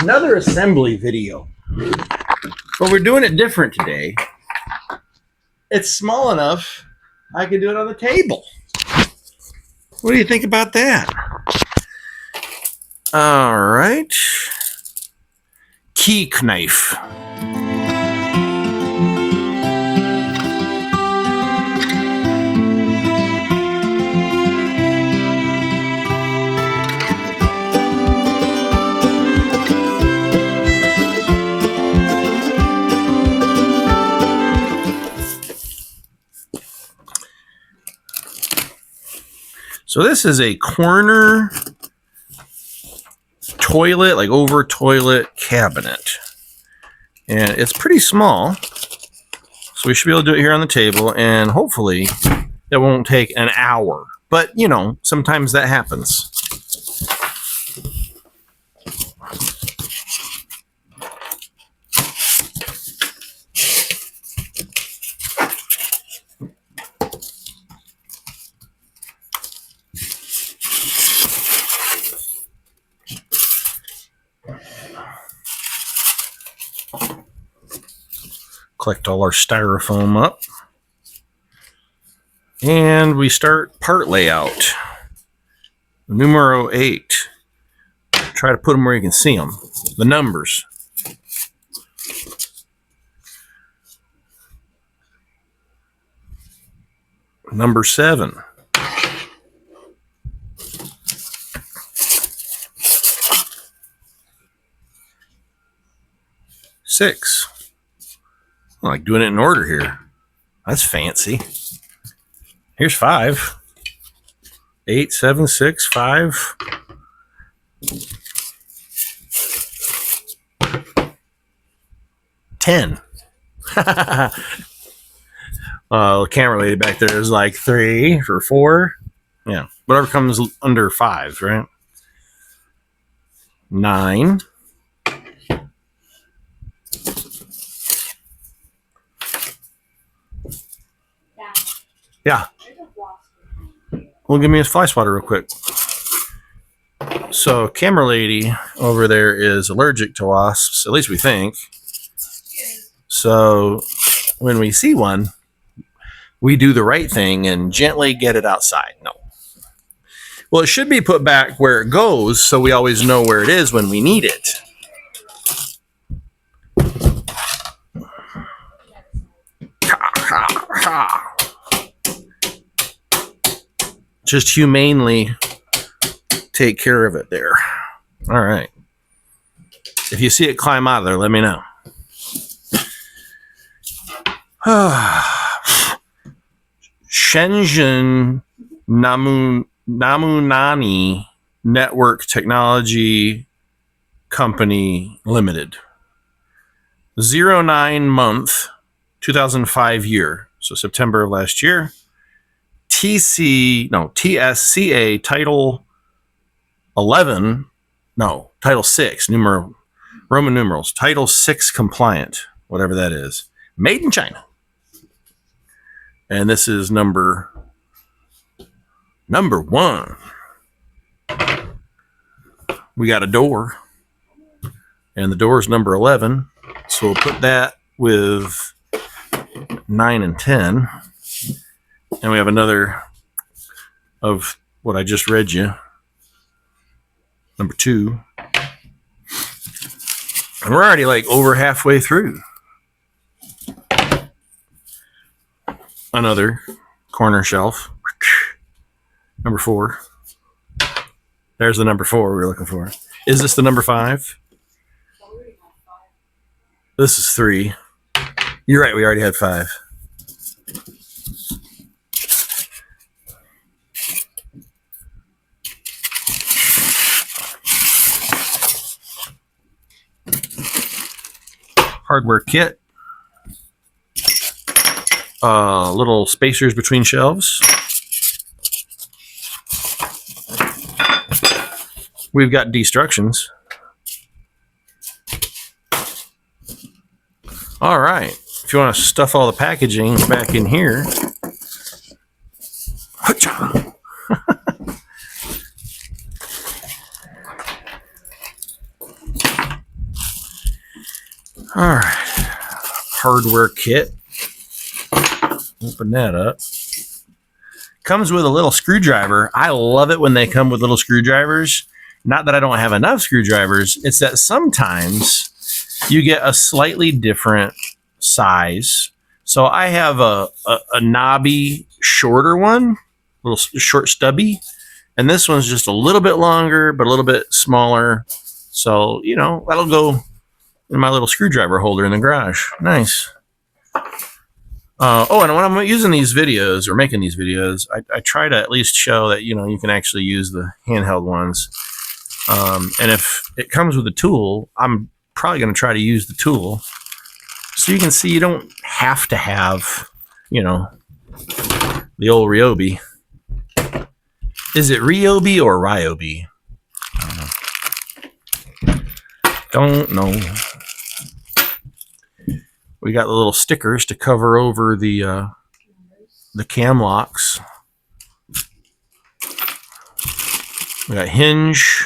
Another assembly video. But we're doing it different today. It's small enough I can do it on the table. What do you think about that? All right. Key knife. So this is a corner toilet, like over toilet cabinet. And it's pretty small. So we should be able to do it here on the table. And hopefully it won't take an hour. But, you know, sometimes that happens. Collect all our styrofoam up. And we start part layout. Numero 8. Try to put them where you can see them. The numbers. Number 7. Six. I like doing it in order here. That's fancy. Here's 5. 8, 7, 6, 5. 10. The camera lady back there is like 3 or 4. Yeah, whatever comes under 5, right? 9. Yeah. Well, give me a fly swatter real quick. So, camera lady over there is allergic to wasps, at least we think. So, when we see one, we do the right thing and gently get it outside. No. Well, it should be put back where it goes so we always know where it is when we need it. Just humanely take care of it there. All right. If you see it climb out of there, let me know. Shenzhen Namunani Network Technology Company Limited. 09 month, 2005 year. So September of last year. TSCA Title 11, Title 6, Roman numerals, Title 6 compliant, whatever that is. Made in China. And this is number 1. We got a door. And the door is number 11. So we'll put that with 9 and 10. And we have another of what I just read you. Number 2. And we're already like over halfway through. Another corner shelf. Number 4. There's the number 4 we were looking for. Is this the number 5? This is 3. You're right, we already had 5. Hardware kit. Little spacers between shelves. We've got destructions. All right. If you want to stuff all the packaging back in here. All right. Hardware kit. Open that up. Comes with a little screwdriver. I love it when they come with little screwdrivers. Not that I don't have enough screwdrivers. It's that sometimes you get a slightly different size. So I have a knobby, shorter one, a little short stubby. And this one's just a little bit longer, but a little bit smaller. So, you know, that'll go in my little screwdriver holder in the garage. Nice. And when I'm using these videos or making these videos, I try to at least show that, you know, you can actually use the handheld ones. And if it comes with a tool, I'm probably going to try to use the tool. So you can see you don't have to have, you know, the old Ryobi. Is it Ryobi or Ryobi? Don't know. We got the little stickers to cover over the cam locks. We got hinge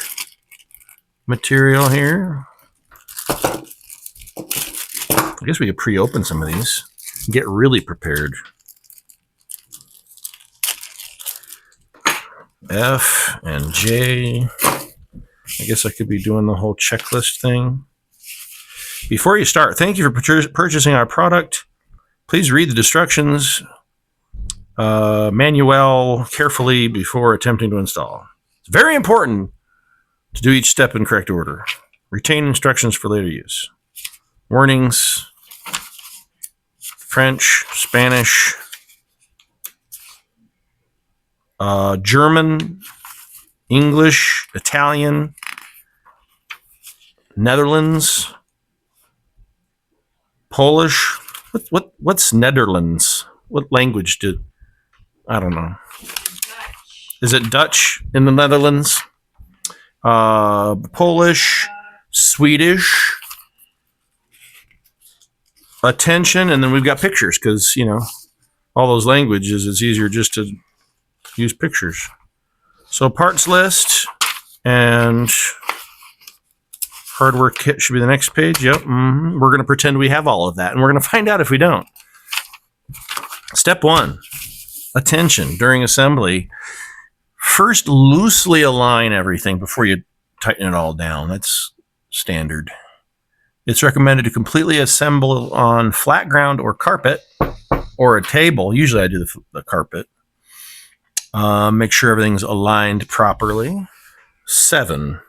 material here. I guess we could pre-open some of these and get really prepared. F and J. I guess I could be doing the whole checklist thing. Before you start, thank you for purchasing our product. Please read the instructions manual carefully before attempting to install. It's very important to do each step in correct order. Retain instructions for later use. Warnings, French, Spanish, German, English, Italian, Netherlands, Polish. What's Netherlands? What language did? I don't know. Is it Dutch in the Netherlands? Polish, Swedish. Attention, and then we've got pictures because, you know, all those languages, it's easier just to use pictures. So parts list and hardware kit should be the next page. Yep. We're going to pretend we have all of that, and we're going to find out if we don't. Step 1, attention during assembly. First, loosely align everything before you tighten it all down. That's standard. It's recommended to completely assemble on flat ground or carpet or a table. Usually I do the carpet. Make sure everything's aligned properly. 7.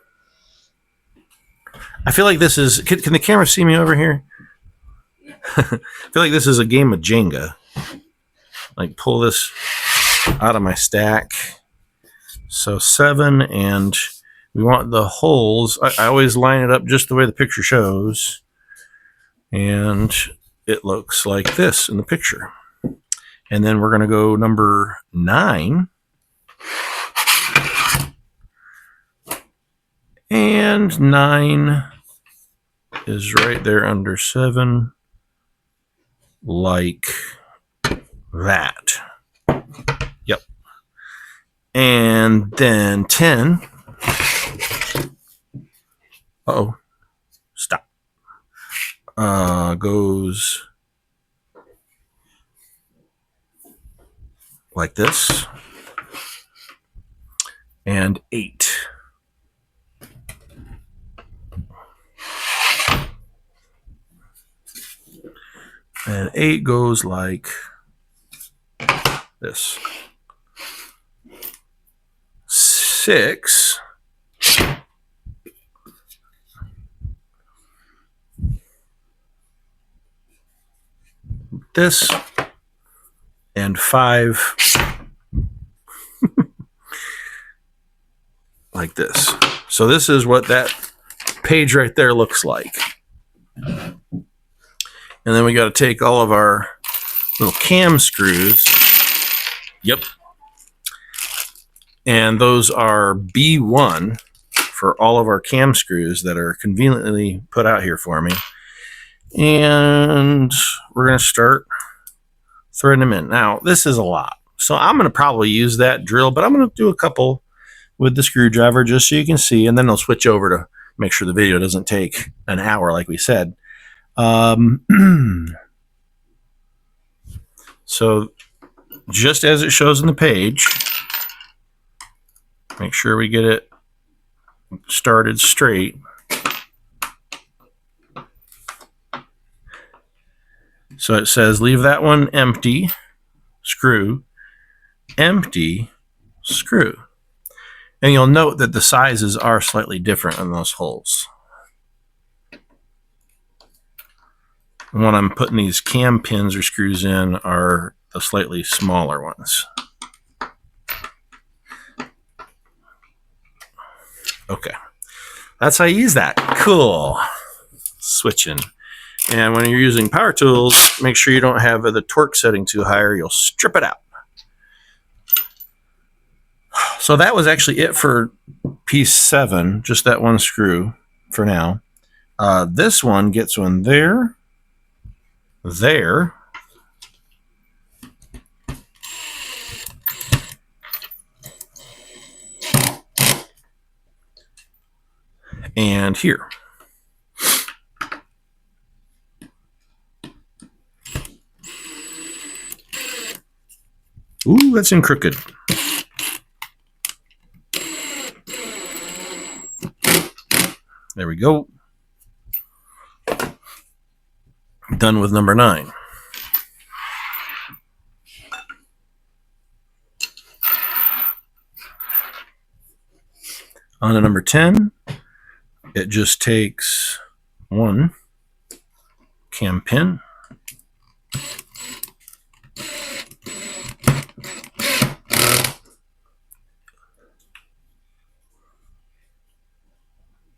I feel like this is... Can the camera see me over here? I feel like this is a game of Jenga. Like, pull this out of my stack. So 7, and we want the holes. I always line it up just the way the picture shows. And it looks like this in the picture. And then we're going to go number 9. And 9 is right there under 7. Like that. Yep. And then 10. Uh-oh. Stop. Goes like this. And 8. And 8 goes like this. 6 this, and 5 like this. So this is what that page right there looks like. And then we got to take all of our little cam screws. Yep. And those are B1 for all of our cam screws that are conveniently put out here for me. And we're going to start threading them in. Now, this is a lot. So I'm going to probably use that drill, but I'm going to do a couple with the screwdriver just so you can see, and then I'll switch over to make sure the video doesn't take an hour like we said. So just as it shows in the page, make sure we get it started straight. So it says leave that one empty, screw, empty, screw. And you'll note that the sizes are slightly different on those holes. And when I'm putting these cam pins or screws in are the slightly smaller ones. Okay, that's how you use that. Cool. Switching. And when you're using power tools, make sure you don't have the torque setting too high or you'll strip it out. So that was actually it for piece 7, just that one screw for now. This one gets one there, there, and here. Ooh, that's in crooked. There we go. Done with number 9. On to number 10. It just takes one cam pin.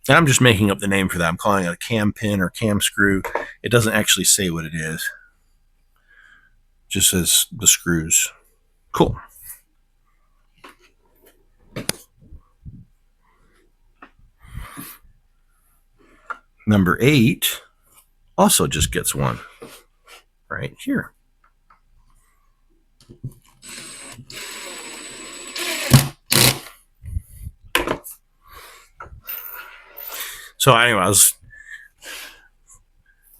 And I'm just making up the name for that. I'm calling it a cam pin or cam screw. It doesn't actually say what it is. It just says the screws. Cool. Number 8 also just gets one right here. So anyway, I was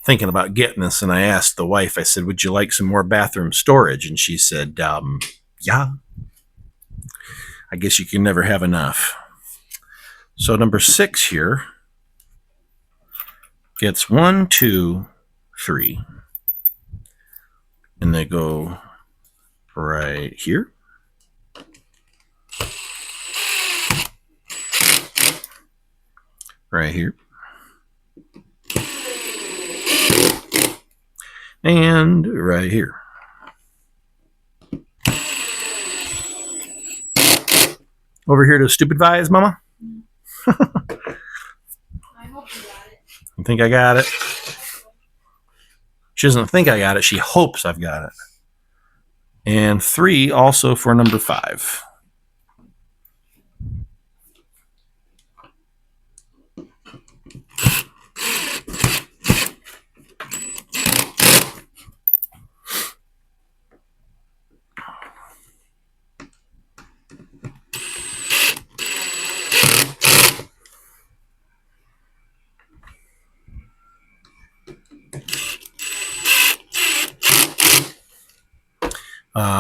thinking about getting this, and I asked the wife, I said, would you like some more bathroom storage? And she said, yeah. I guess you can never have enough. So number 6 here gets 1, 2, 3. And they go right here. Right here. And right here. Over here to Stupid Vise, Mama. I hope you got it. You think I got it? She doesn't think I got it. She hopes I've got it. And 3 also for number 5.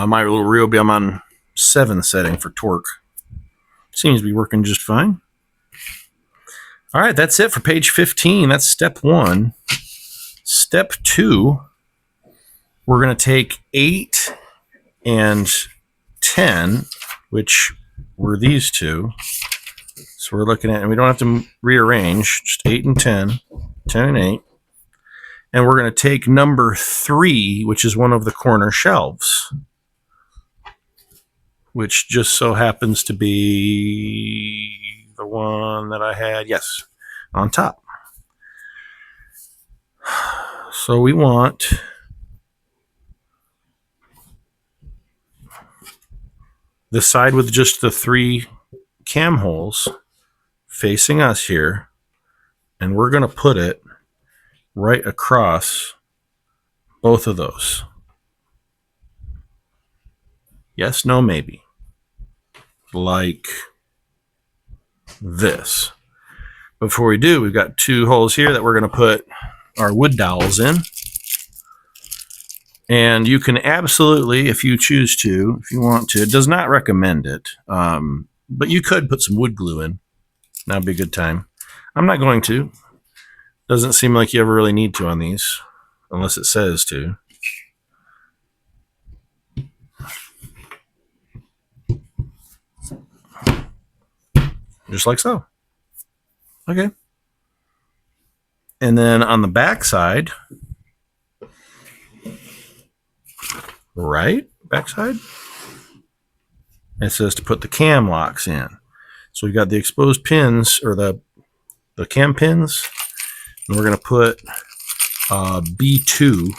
My little reel will be on 7 setting for torque. Seems to be working just fine. All right, that's it for page 15. That's step 1. Step 2, we're going to take 8 and 10, which were these two. So we're looking at, and we don't have to rearrange, just 8 and 10, 10 and 8. And we're going to take number 3, which is one of the corner shelves, which just so happens to be the one that I had, yes, on top. So we want the side with just the 3 cam holes facing us here, and we're going to put it right across both of those. Yes, no, maybe. Like this. Before we do, we've got 2 holes here that we're going to put our wood dowels in. And you can absolutely, if you choose to, if you want to, it does not recommend it, but you could put some wood glue in. That'd be a good time. I'm not going to. Doesn't seem like you ever really need to on these, unless it says to. Just like so. Okay. And then on the back side, right? Backside? It says to put the cam locks in. So we've got the exposed pins, or the cam pins, and we're going to put B2,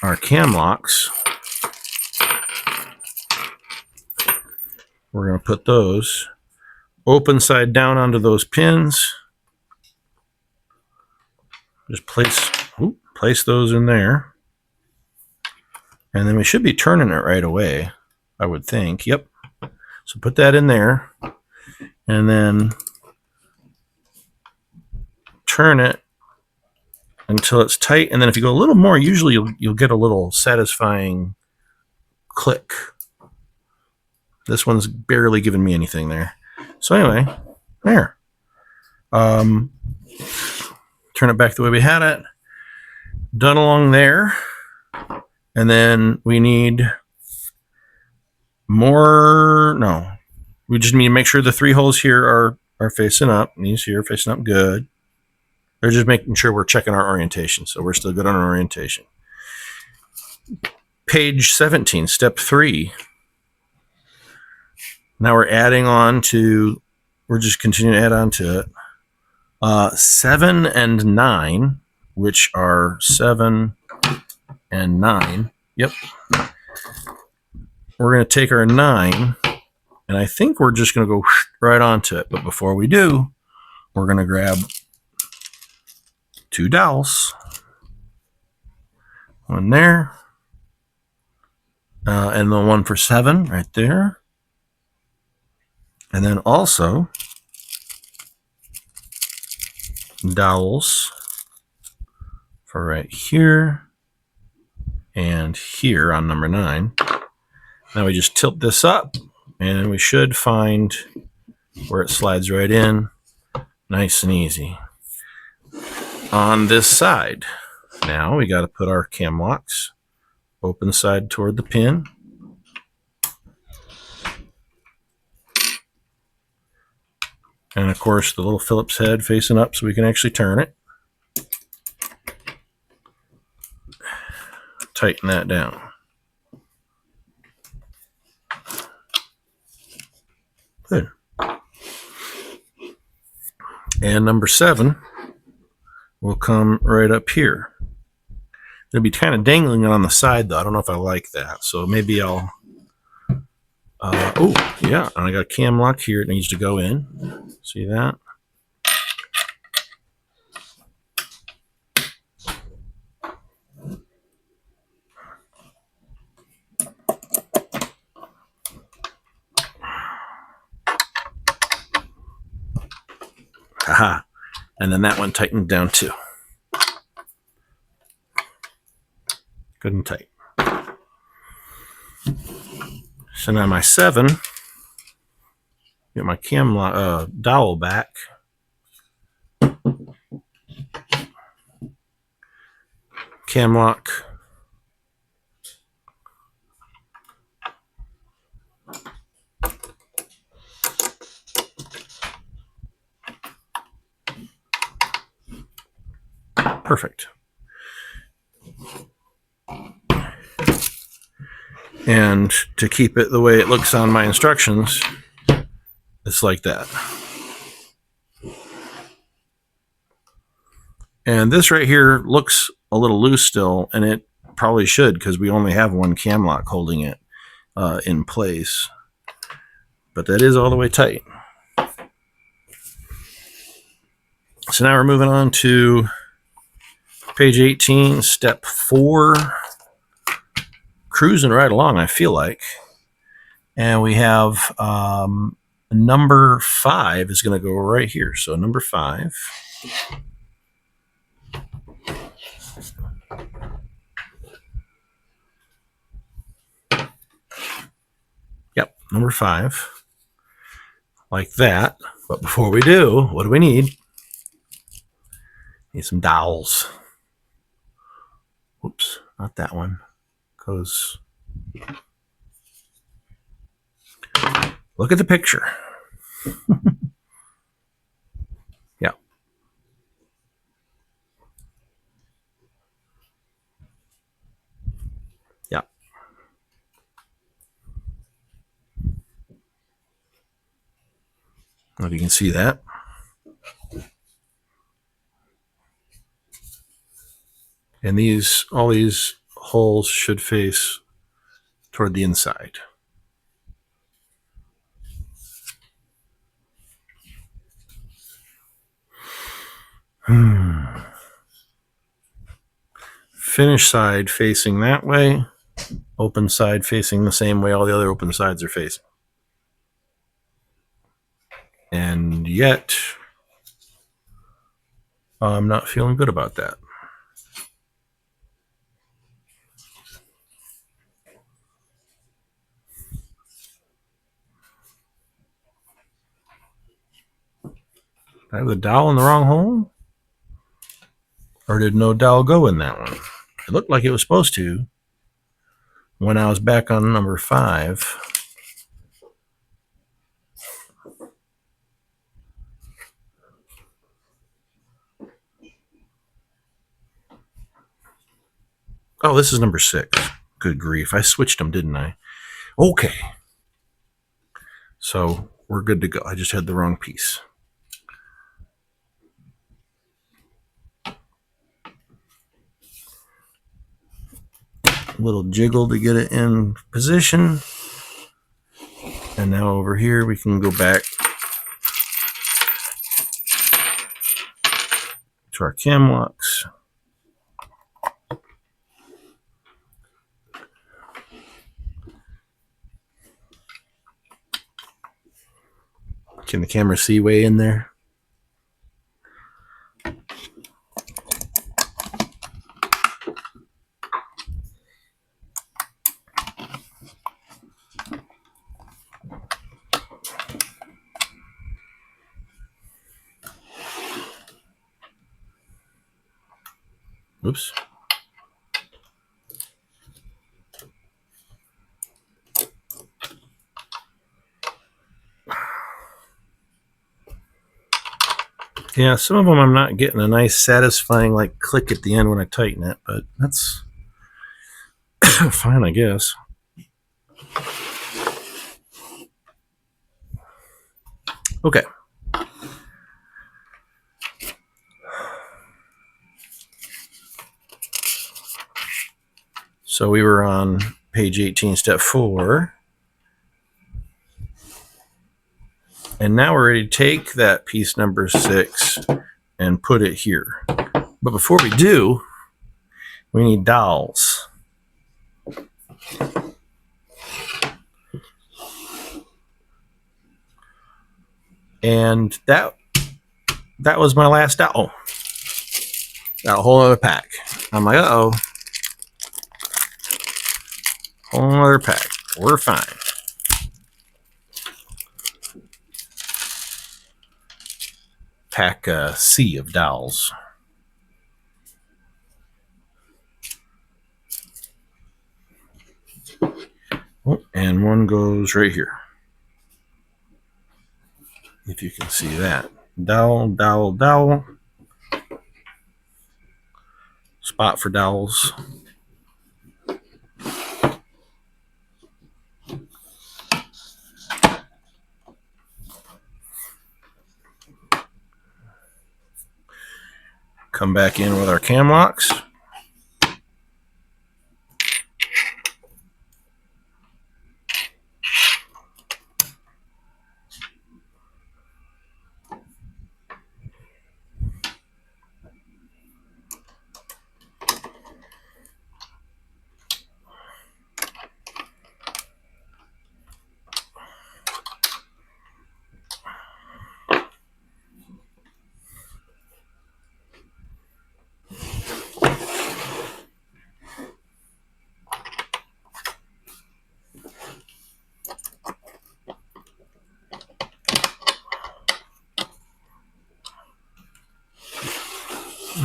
our cam locks. We're going to put those open side down onto those pins. Just place those in there. And then we should be turning it right away, I would think. Yep. So put that in there. And then turn it until it's tight. And then if you go a little more, usually you'll get a little satisfying click. This one's barely giving me anything there. So anyway, there. Turn it back the way we had it. Done along there. And then we need more. No, we just need to make sure the 3 holes here are facing up. And these here facing up good. They're just making sure we're checking our orientation. So we're still good on our orientation. Page 17, step 3. Now we're adding on to, we're just continuing to add on to it. 7 and 9, which are 7 and 9. Yep. We're going to take our 9, and I think we're just going to go right onto it. But before we do, we're going to grab 2 dowels. One there. And the one for 7 right there. And then also dowels for right here and here on number 9. Now we just tilt this up and we should find where it slides right in. Nice and easy. On this side, now we got to put our cam locks open side toward the pin. And of course, the little Phillips head facing up so we can actually turn it. Tighten that down. Good. And number 7 will come right up here. It'll be kind of dangling on the side, though. I don't know if I like that. So maybe I'll... oh, yeah. And I got a cam lock here. It needs to go in. See that? Haha. And then that one tightened down too. Good and tight. So now my 7, get my cam dowel back. Cam lock. Perfect. And to keep it the way it looks on my instructions, it's like that. And this right here looks a little loose still, and it probably should because we only have one cam lock holding it in place. But that is all the way tight. So now we're moving on to page 18, step 4. Cruising right along, I feel like. And we have number 5 is going to go right here. So number 5. Yep, number 5. Like that. But before we do, what do we need? Need some dowels. Oops, not that one. Because look at the picture. Yeah. Yeah. If you can see that. And all these holes should face toward the inside. Finish side facing that way. Open side facing the same way all the other open sides are facing. And yet, I'm not feeling good about that. Did I have the dowel in the wrong hole? Or did no dowel go in that one? It looked like it was supposed to when I was back on number 5. Oh, this is number 6. Good grief. I switched them, didn't I? Okay. So we're good to go. I just had the wrong piece. A little jiggle to get it in position. And now over here we can go back to our cam locks. Can the camera see way in there? Oops. Yeah, some of them I'm not getting a nice satisfying like click at the end when I tighten it, but that's fine, I guess. Okay. So we were on page 18, step 4. And now we're ready to take that piece number 6 and put it here. But before we do, we need dowels. And that was my last dowel. Got a whole other pack. I'm like, uh-oh. Whole other pack. We're fine. Pack C of dowels. Oh, and one goes right here. If you can see that. Dowel, dowel, dowel. Spot for dowels. Come back in with our cam locks.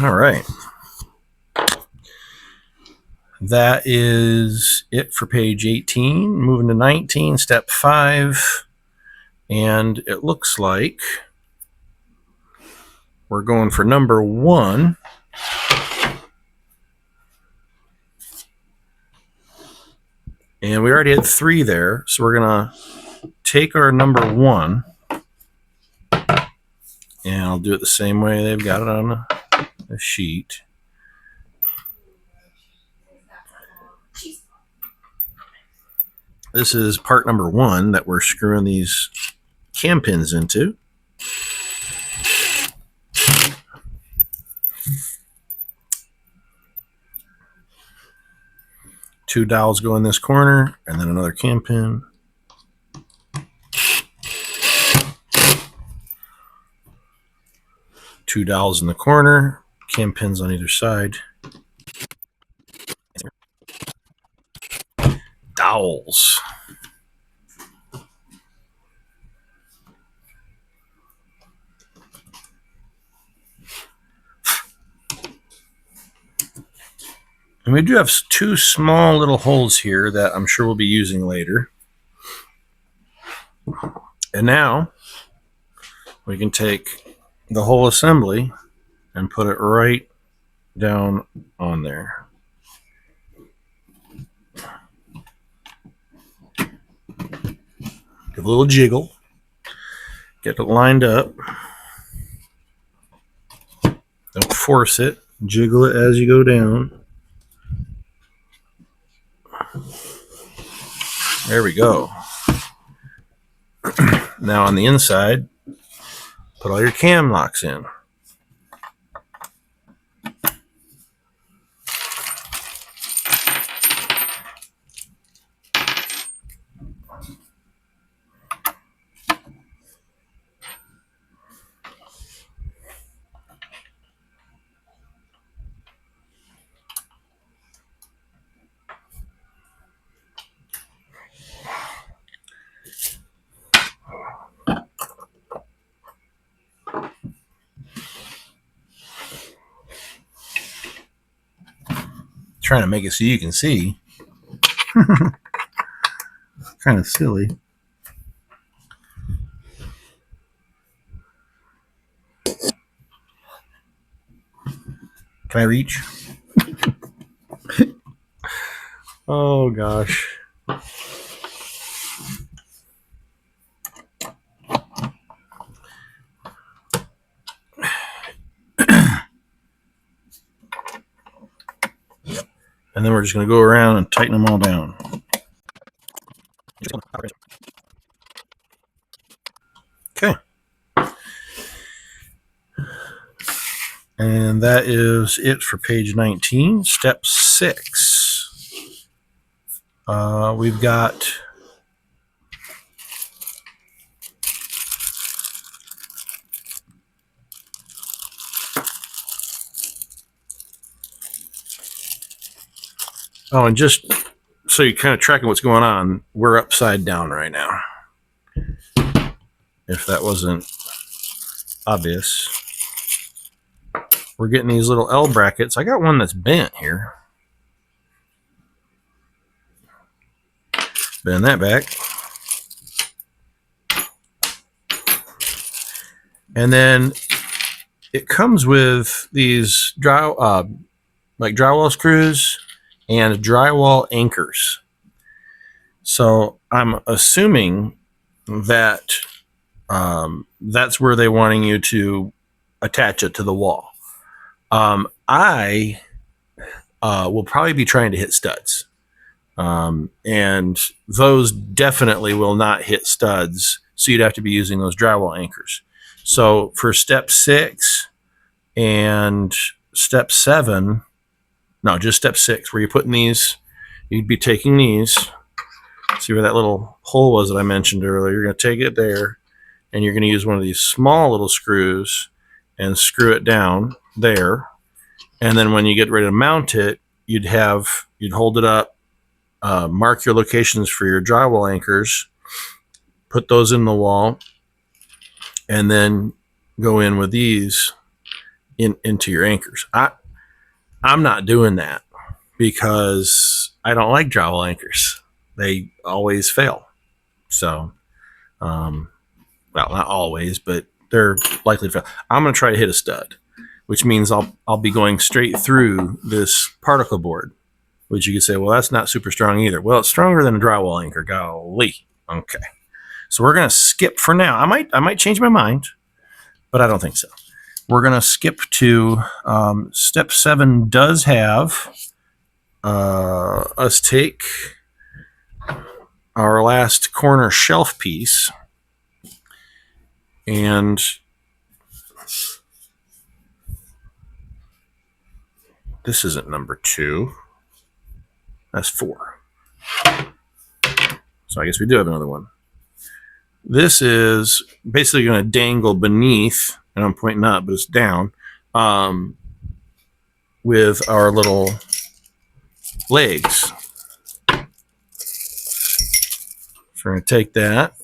All right. That is it for page 18. Moving to 19, step 5. And it looks like we're going for number 1. And we already had 3 there. So we're going to take our number 1. And I'll do it the same way they've got it on the sheet. This is part number 1 that we're screwing these cam pins into. Two dowels go in this corner, and then another cam pin. Two dowels in the corner, cam pins on either side. Dowels. And we do have 2 small little holes here that I'm sure we'll be using later. And now we can take the whole assembly and put it right down on there. Give a little jiggle. Get it lined up. Don't force it. Jiggle it as you go down. There we go. Now on the inside, put all your cam locks in. Trying to make it so you can see. Kind of silly. Can I reach? Oh gosh. And then we're just going to go around and tighten them all down. Okay. And that is it for page 19. Step 6. We've got and just so you're kind of tracking what's going on, we're upside down right now. If that wasn't obvious. We're getting these little L brackets. I got one that's bent here. Bend that back. And then it comes with these drywall screws and drywall anchors. So I'm assuming that that's where they're wanting you to attach it to the wall. I will probably be trying to hit studs. And those definitely will not hit studs. So you'd have to be using those drywall anchors. So for step 6 and step 7, no, just step 6, where you're putting these, you'd be taking these. See where that little hole was that I mentioned earlier? You're going to take it there, and you're going to use one of these small little screws and screw it down there. And then when you get ready to mount it, you'd hold it up, mark your locations for your drywall anchors, put those in the wall, and then go in with these into your anchors. I'm not doing that because I don't like drywall anchors. They always fail. So, well, not always, but they're likely to fail. I'm going to try to hit a stud, which means I'll be going straight through this particle board, which you could say, well, that's not super strong either. Well, it's stronger than a drywall anchor. Golly. Okay. So we're going to skip for now. I might change my mind, but I don't think so. We're going to skip to step 7 does have us take our last corner shelf piece and this isn't number 2. That's 4. So I guess we do have another one. This is basically going to dangle beneath, and I'm pointing up, but it's down, with our little legs. So we're going to take that.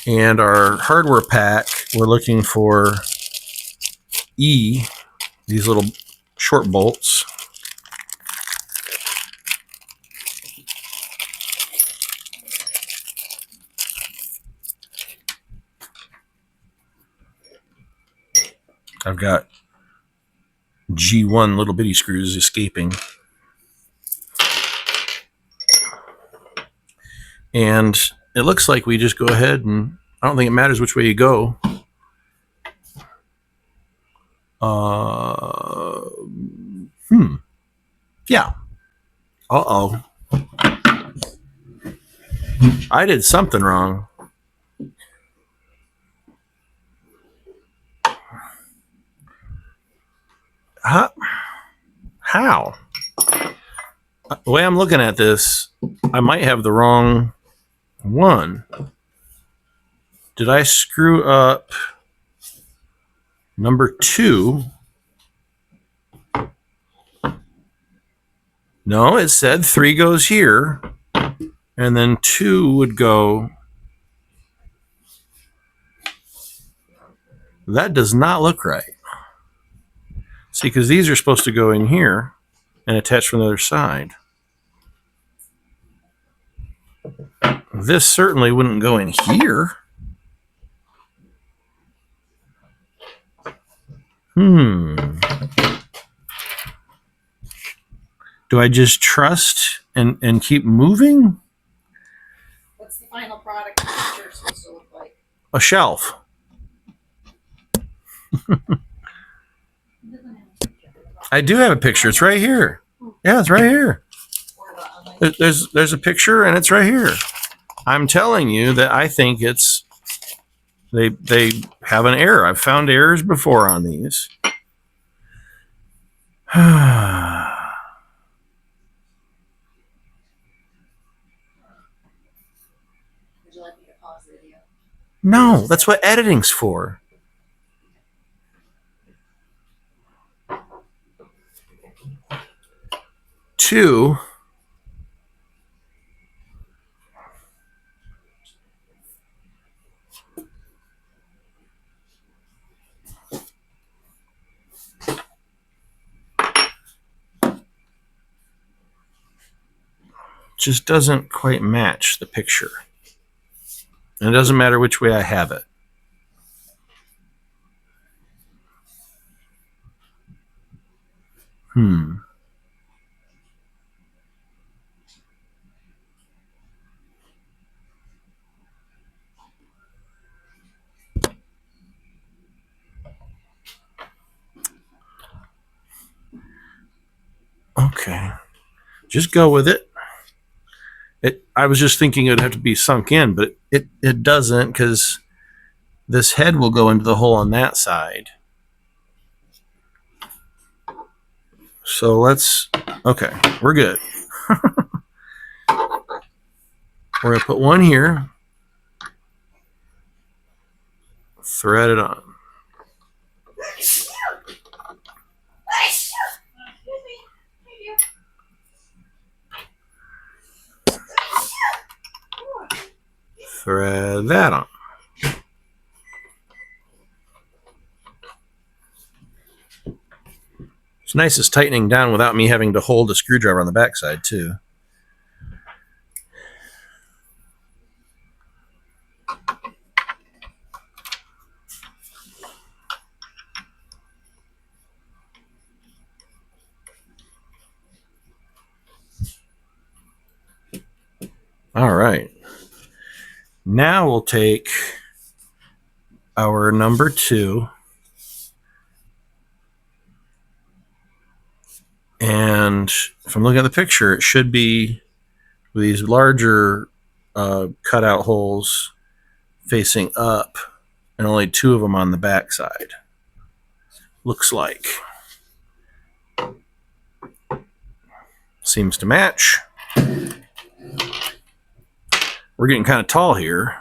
And our hardware pack, we're looking for E, these little short bolts. I've got G1 little bitty screws escaping. And it looks like we just go ahead and I don't think it matters which way you go. Yeah. Uh-oh. I did something wrong. Huh? How? The way I'm looking at this, I might have the wrong one. Did I screw up number 2? No, it said 3 goes here, and then 2 would go. That does not look right. See, because these are supposed to go in here and attach from the other side. This certainly wouldn't go in here. Do I just trust and keep moving? What's the final product picture supposed to look like? A shelf. I do have a picture. It's right here. Yeah, it's right here. There's a picture and it's right here. I'm telling you that I think it's they have an error. I've found errors before on these. Would you like me to pause the video? No, that's what editing's for. Two. Just doesn't quite match the picture. And it doesn't matter which way I have it. Okay. Just go with it. I was just thinking it would have to be sunk in, but it doesn't, because this head will go into the hole on that side. So okay, we're good. We're going to put one here, thread it on. Thread that on. It's nice it's tightening down without me having to hold a screwdriver on the backside too. All right. Now we'll take our number 2 and if I'm looking at the picture, it should be with these larger cutout holes facing up and only 2 of them on the back side. Looks like. Seems to match. We're getting kind of tall here.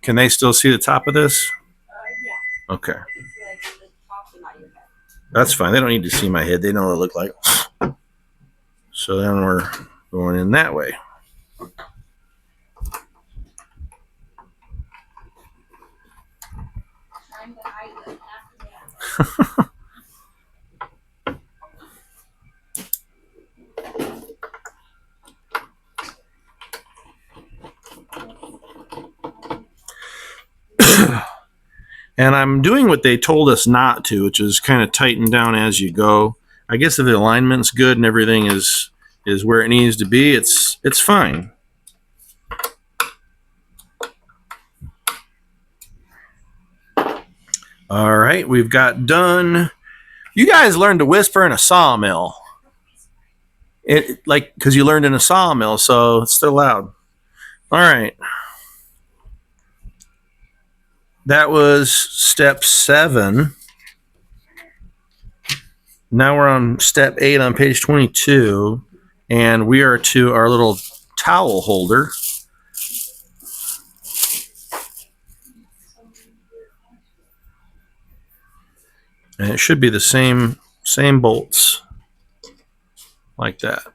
Can they still see the top of this? Yeah. Okay. That's fine. They don't need to see my head. They know what I look like. So then we're going in that way. Time to hide it after that. And I'm doing what they told us not to, which is kind of tighten down as you go. I guess if the alignment's good and everything is where it needs to be, it's fine. All right, we've got done. You guys learned to whisper in a sawmill. Because you learned in a sawmill, so it's still loud. All right. That was step 7. Now we're on step 8 on page 22, and we are to our little towel holder. And it should be the same bolts like that.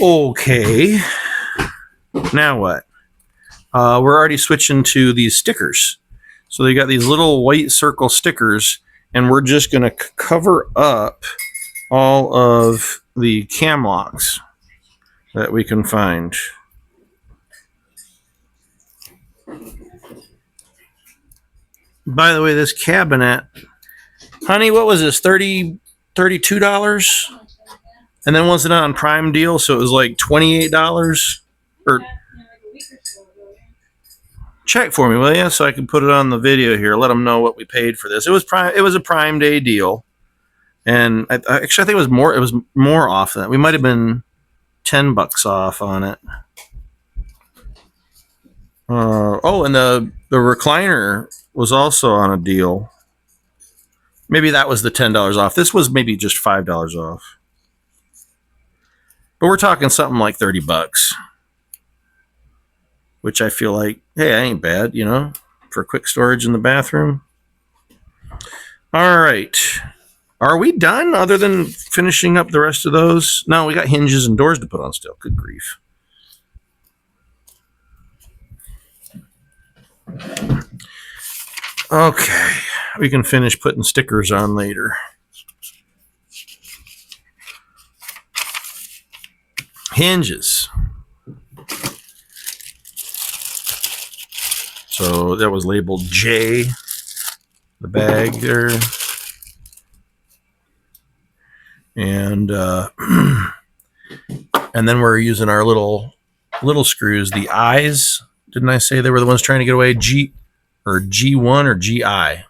Okay, now what? We're already switching to these stickers. So they got these little white circle stickers, and we're just going to cover up all of the cam locks that we can find. By the way, this cabinet, honey, what was this? $32? And then wasn't it on Prime deal, so it was like $28? Or check for me, will you? So I can put it on the video here. Let them know what we paid for this. It was a Prime Day deal, and I think it was more. It was more off than that. We might have been $10 off on it. And the recliner was also on a deal. Maybe that was the $10 off. This was maybe just $5 off. But we're talking something like $30, which I feel like, hey, that ain't bad, for quick storage in the bathroom. All right. Are we done other than finishing up the rest of those? No, we got hinges and doors to put on still. Good grief. Okay. We can finish putting stickers on later. Hinges. So that was labeled J, the bag there. And and then we're using our little screws, the I's. Didn't I say they were the ones trying to get away? G or G1 or GI?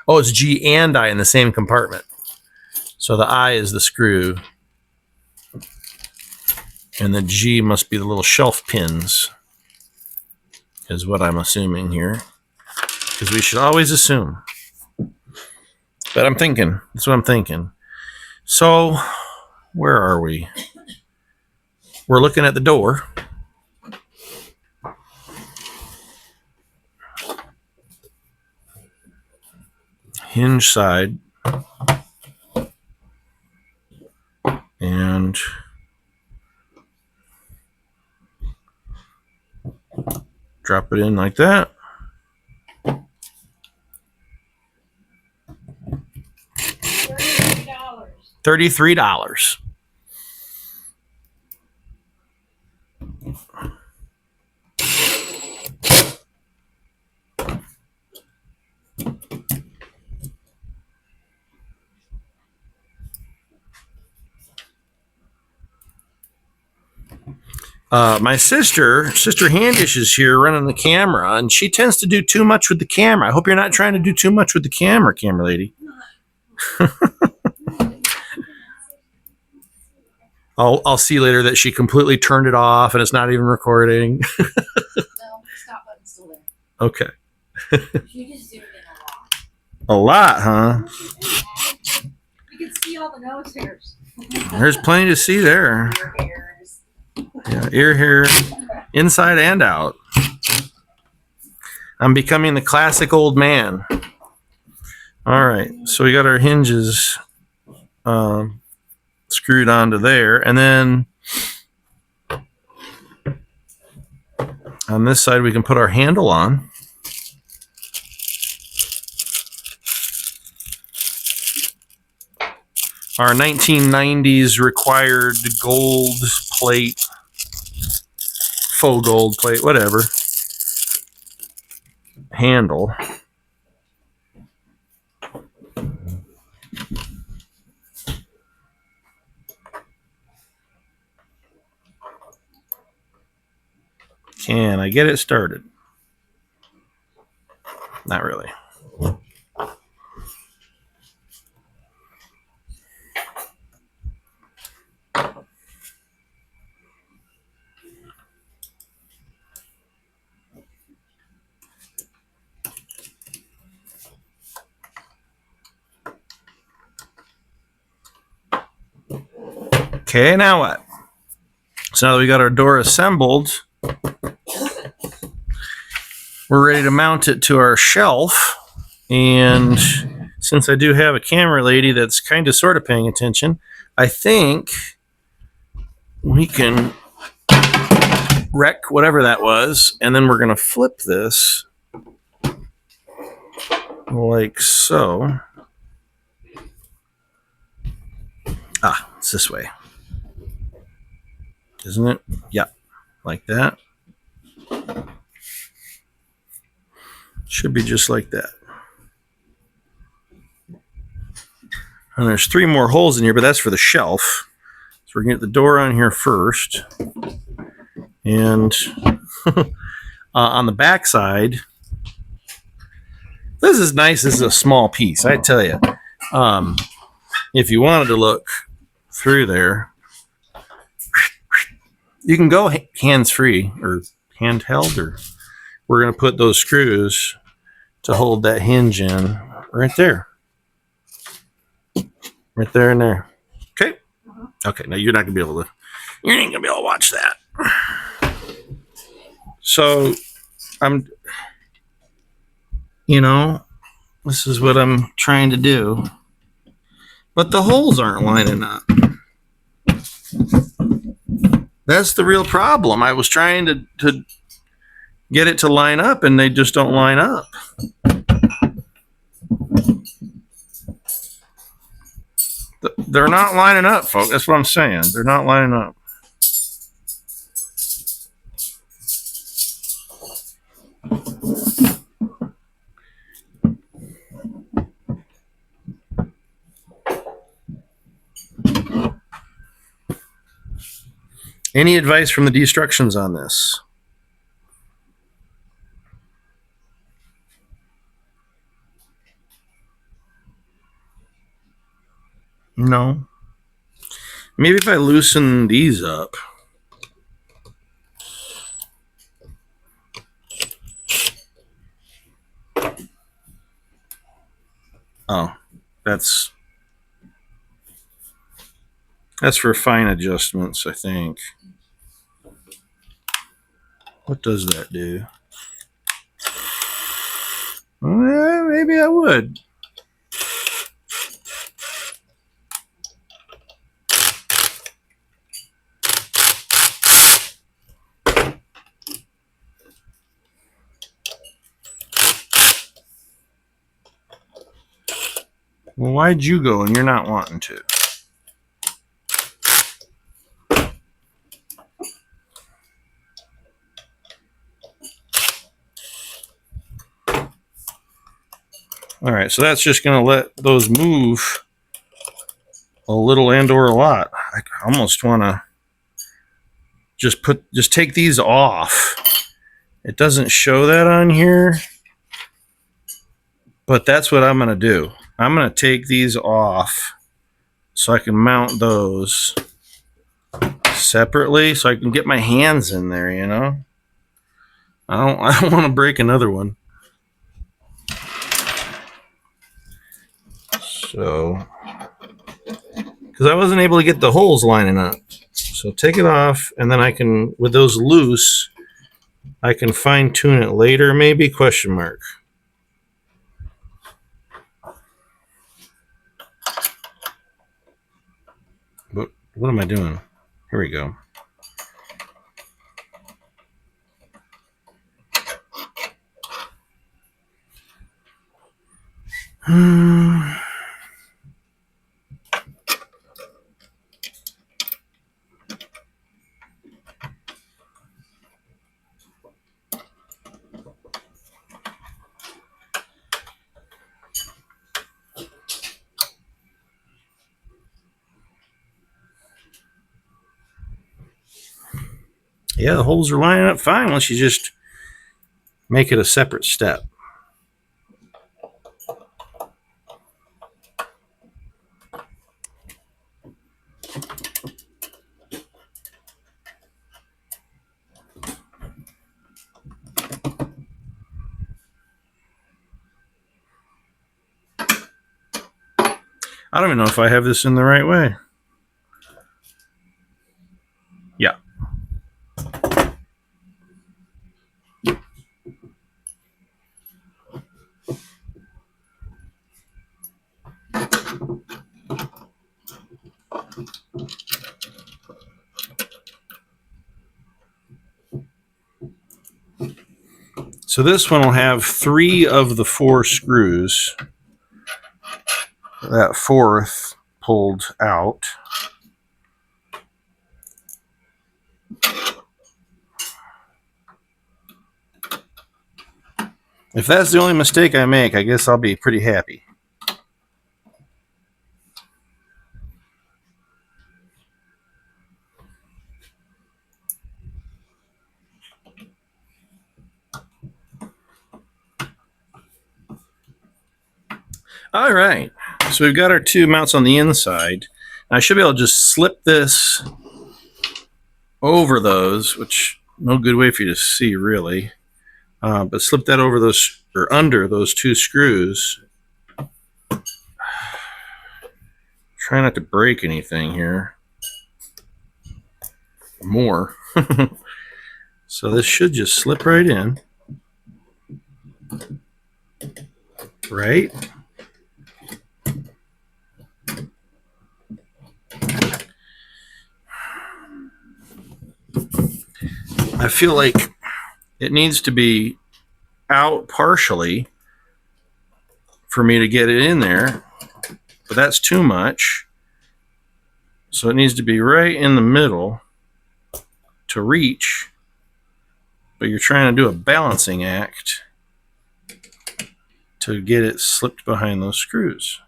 Oh, it's G and I in the same compartment. So the I is the screw. And the G must be the little shelf pins, is what I'm assuming here. Because we should always assume. But I'm thinking. That's what I'm thinking. So, where are we? We're looking at the door. Hinge side. And drop it in like that. $33. My sister Handish is here running the camera, and she tends to do too much with the camera. I hope you're not trying to do too much with the camera lady. I'll see later that she completely turned it off and it's not even recording. No, stop button's still there. Okay. She just zoomed in A lot, huh? You can see all the nose hairs. There's plenty to see there. Ear hairs. Yeah, ear hair, inside and out. I'm becoming the classic old man. All right, so we got our hinges screwed onto there, and then on this side we can put our handle on. Our 1990s required gold plate, faux gold plate, whatever, handle. Can I get it started? Not really. Okay, now what? So now that we got our door assembled, we're ready to mount it to our shelf. And since I do have a camera lady that's kind of sort of paying attention, I think we can wreck whatever that was. And then we're going to flip this like so. Ah, it's this way. Isn't it? Yeah, like that. Should be just like that. And there's 3 more holes in here, but that's for the shelf. So we're going to get the door on here first. And on the back side, this is nice. This is a small piece, I tell you. If you wanted to look through there, you can go hands-free or handheld, or we're going to put those screws to hold that hinge in right there. Right there and there. Okay. Okay, now you're not going to be able to, you ain't going to be able to watch that. So this is what I'm trying to do. But the holes aren't lining up. That's the real problem. I was trying to get it to line up, and they just don't line up. They're not lining up, folks. That's what I'm saying. They're not lining up. Any advice from the Destructions on this? No. Maybe if I loosen these up. Oh, that's for fine adjustments, I think. What does that do? Well, maybe I would. Well, why'd you go and you're not wanting to? All right, so that's just going to let those move a little and or a lot. I almost want to just take these off. It doesn't show that on here, but that's what I'm going to do. I'm going to take these off so I can mount those separately so I can get my hands in there, you know? I don't want to break another one. So, because I wasn't able to get the holes lining up. So take it off, and then I can, with those loose, I can fine tune it later, maybe, question mark. But what am I doing? Here we go. Yeah, the holes are lining up fine once you just make it a separate step. I don't even know if I have this in the right way. Yeah. So this one will have 3 of the 4 screws. That 4th pulled out. If that's the only mistake I make, I guess I'll be pretty happy. All right, so we've got our 2 mounts on the inside. I should be able to just slip this over those, which no good way for you to see really, but slip that over those or under those 2 screws. Try not to break anything here. More. So this should just slip right in. Right? I feel like it needs to be out partially for me to get it in there, but that's too much. So it needs to be right in the middle to reach, but you're trying to do a balancing act to get it slipped behind those screws.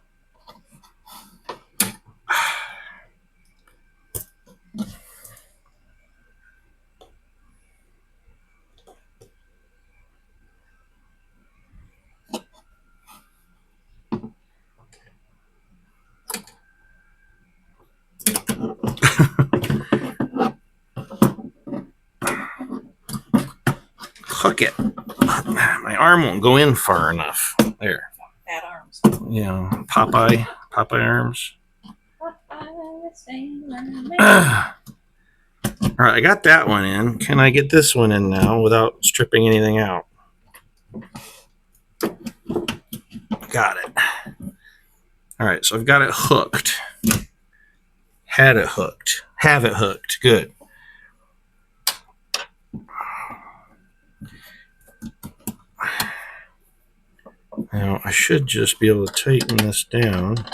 Hook it. My arm won't go in far enough. There. Fat arms. you know, Popeye arms. All right, I got that one in. Can I get this one in now without stripping anything out? Got it. All right, so I've got it hooked. Had it hooked. Have it hooked. Good. Now, I should just be able to tighten this down.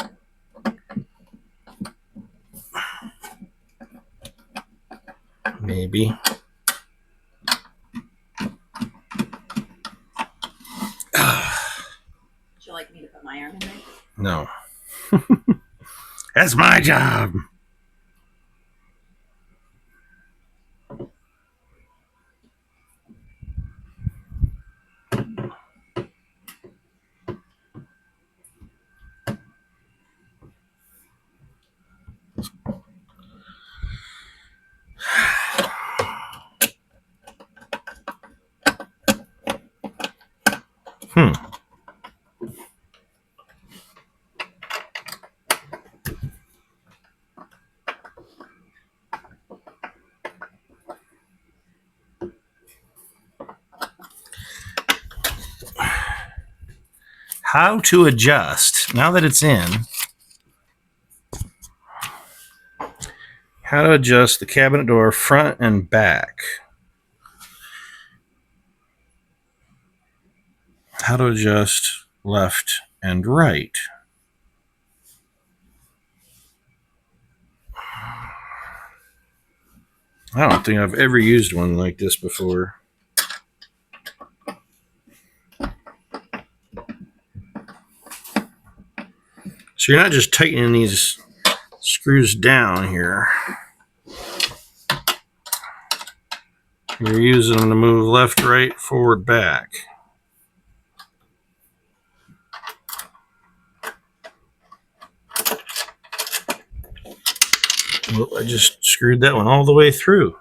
Maybe. Would you like me to put my arm in there? No. That's my job. How to adjust, now that it's in, how to adjust the cabinet door front and back. How to adjust left and right. I don't think I've ever used one like this before. So you're not just tightening these screws down here. You're using them to move left, right, forward, back. Well, I just screwed that one all the way through.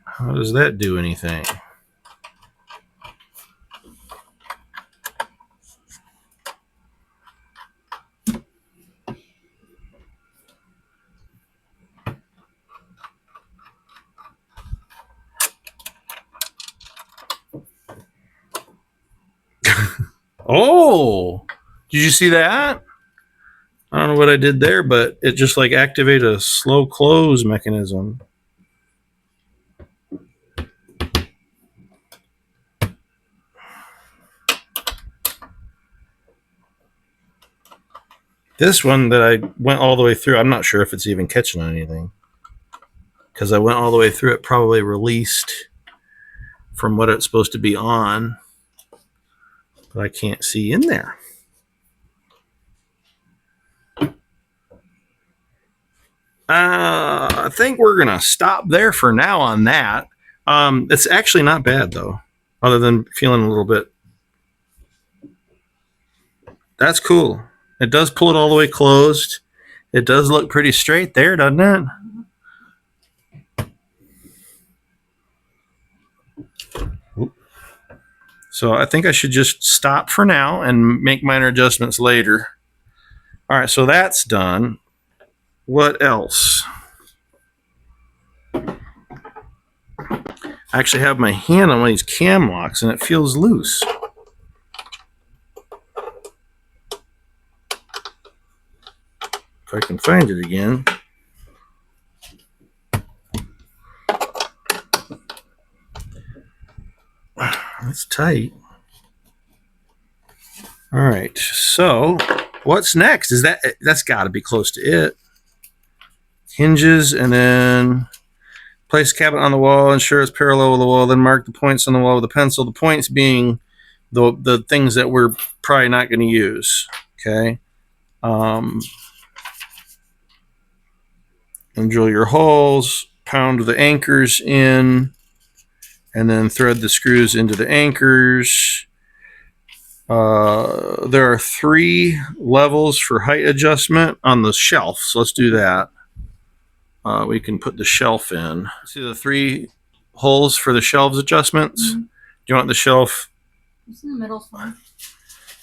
How does that do anything? Oh, did you see that? I don't know what I did there, but it just like activated a slow close mechanism. This one that I went all the way through, I'm not sure if it's even catching on anything. Because I went all the way through, it probably released from what it's supposed to be on. But I can't see in there. I think we're going to stop there for now on that. It's actually not bad, though, other than feeling a little bit. That's cool. It does pull it all the way closed. It does look pretty straight there, doesn't it? So I think I should just stop for now and make minor adjustments later. All right, so that's done. What else? I actually have my hand on one of these cam locks and it feels loose. If I can find it again. That's tight. All right, so what's next? That's got to be close to it. Hinges, and then place cabinet on the wall, ensure it's parallel with the wall, then mark the points on the wall with a pencil. The points being the things that we're probably not going to use. Okay. And drill your holes, pound the anchors in, and then thread the screws into the anchors. There are 3 levels for height adjustment on the shelf, so let's do that. We can put the shelf in. See the 3 holes for the shelves adjustments? Mm-hmm. you want the shelf? It's in the middle one.